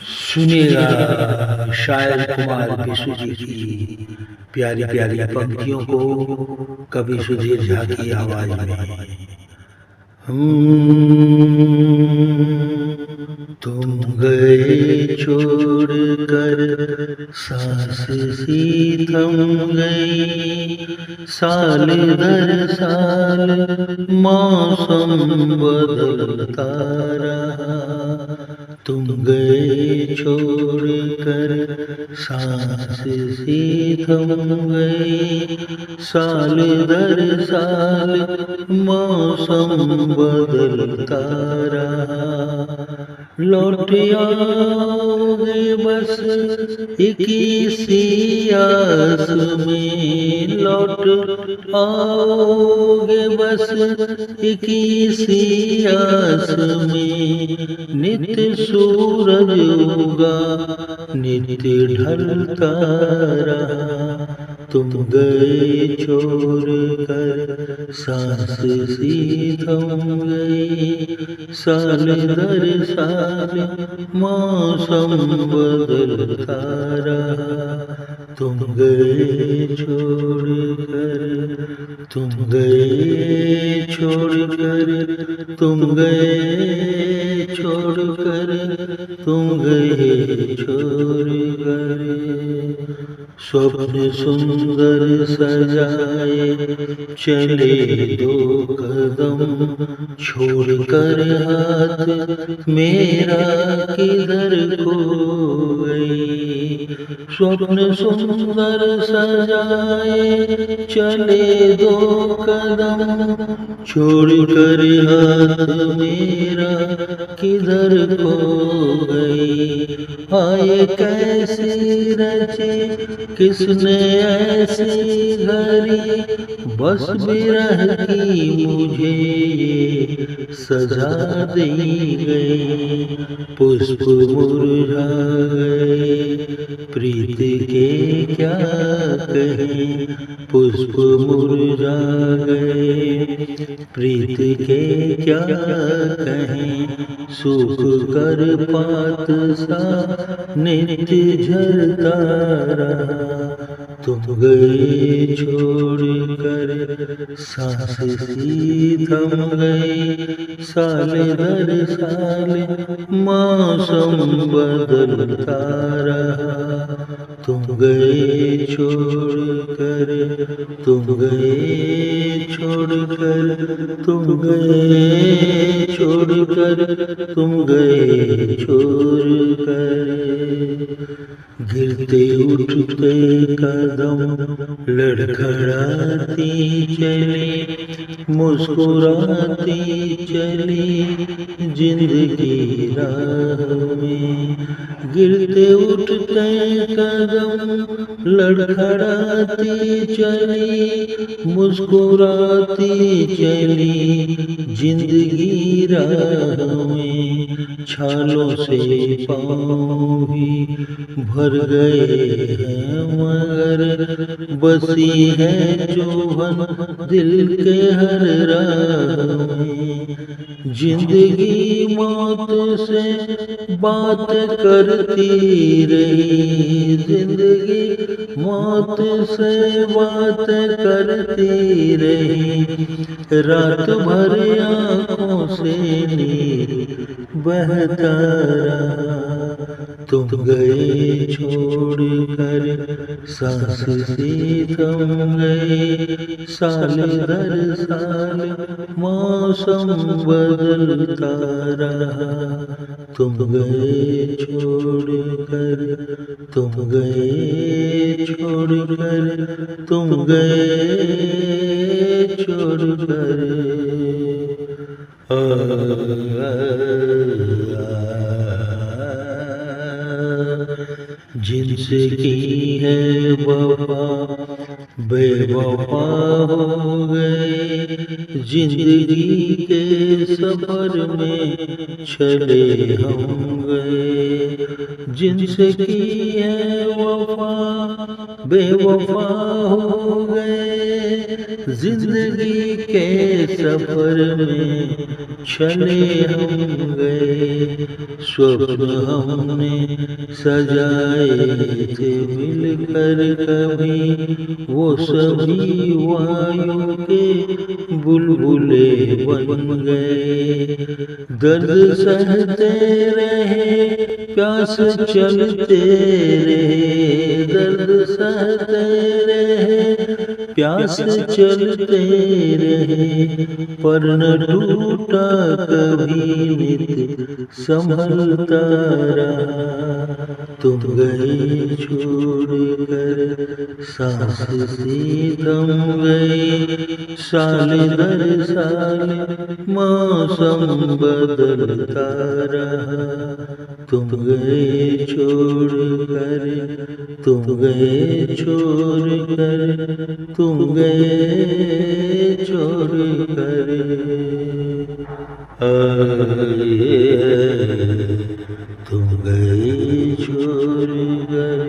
सुनिएगा शायर कुमार विशु जी की प्यारी प्यारी पंक्तियों को कवि सुधीर झा की आवाज में। तुम गए छोड़ कर सांस सी थम गई, साल दर साल मौसम बदलता रहा। तुम गए छोड़ कर सांस सी थम गई, साल दर साल मौसम बदलता रहा। लौट आओगे बस इसी आस में, लौट आओगे बस इसी आस में। नित्य सूरज उगा नित्य ढलता रहा। तुम गए छोड़ कर सांस सी थम गई, साल दर साल मौसम बदलता रहा। तुम गए छोड़ कर, तुम गए छोड़ कर, तुम गए छोड़ कर, तुम गए छोड़ कर। स्वप्न सुंदर सजाए चले दो कदम, छोड़कर हाथ मेरा किधर खो गई। स्वप्न सुंदर सजाए चले दो कदम, छोड़कर हाथ मेरा किधर खो गई। आए कैसी रचे किसने ऐसी घड़ी, बस विरह की मुझे ये सजा दी गई। पुष्प मुरझा गए प्रीत के क्या कहें, पुष्प मुरझा गए प्रीत के क्या कहें। सूख कर पात सा नित्य झरता रहा। तुम गए छोड़ कर सांस सी थम गई, साल दर साल मौसम बदलता रहा। तुम गए छोड़ कर, तुम गए छोड़ कर, तुम गए छोड़ कर, तुम गए छोड़ कर। गिरते उठते कदम लड़खड़ाती चली, मुस्कुराती चली जिंदगी राह में। गिरते उठते कदम लड़खड़ाती चली, मुस्कुराती चली जिंदगी राह में। छालों से पाँव भी भर गए हैं मगर बसी है चुभन दिल के हर राह में। जिंदगी मौत से बात करती रही, जिंदगी मौत से बात करती रही। रात भर आँखों से नीर बहता रहा। तुम गए छोड़ कर सांस सी थम गए, साल दर साल मौसम बदलता रहा। तुम गए छोड़ कर, तुम गए छोड़ कर, तुम गए छोड़ कर। जिनसे की है वफा बेवफा हो गए, जिंदगी के सफर में चले हम गए। जिनसे की है वफा बेवफा हो गए, जिंदगी के सफर में चले हम गए। स्वप्न हमने सजाए थे मिलकर कभी, वो सभी वायु के बुलबुले बन गए। दर्द सहते रहे, प्यास चलते रहे, दर्द सहते रहे, प्यास चलते रहे, पर न टूटा कभी नित संभलता रहा। तुम गए छोड़ कर सांस सी थम गई, साल दर साल मौसम बदलता रहा। तुम गए छोड़ कर, तुम गए छोड़ कर, तुम गए छोड़ कर, तुम गए छोड़ कर,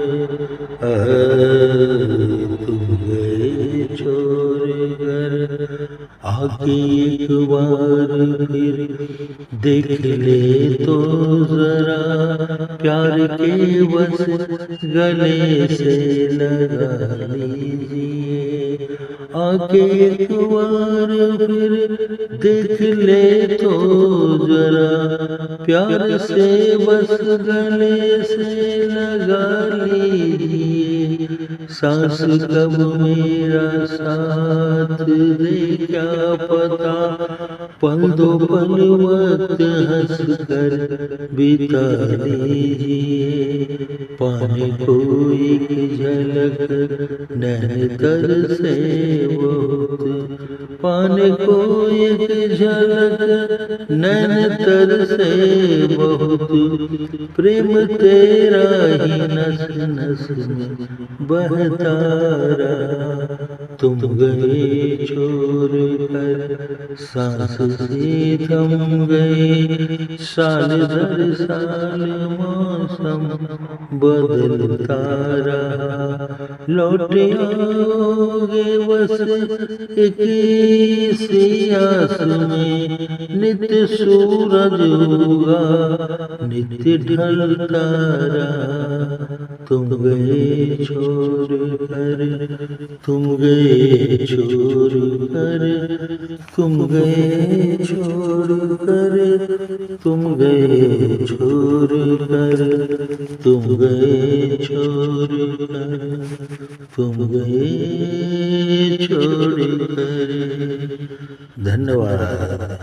तुम गए छोड़ कर। आके एक बार फिर देख ले तो जरा, प्यार के बस गले से लगा लीजिए। आके एक बार फिर देख ले तो जरा, प्यार से बस गले से लगा लीजिए। सांस कब मेरा साथ दे क्या पता, पल दो पल वक्त हंस कर बिता लीजिए। पाने को एक झलक नैन तर से बहुत, पाने को एक झलक नैन तर से बहुत, प्रेम तेरा ही नस नस में बहता रहा। तुम गए छोड़ कर सांस सी थम गई, साल दर साल मौसम बदलता रहा। लौट आओगे बस एक सी आस में, नित्य सूरज होगा नित्य ढलता रहा। तुम गए छोड़ कर, तुम गए छोड़ कर, तुम गए छोड़ कर, तुम गए छोड़ कर, तुम गए छोड़ कर, तुम गए छोड़ कर। धन्यवाद।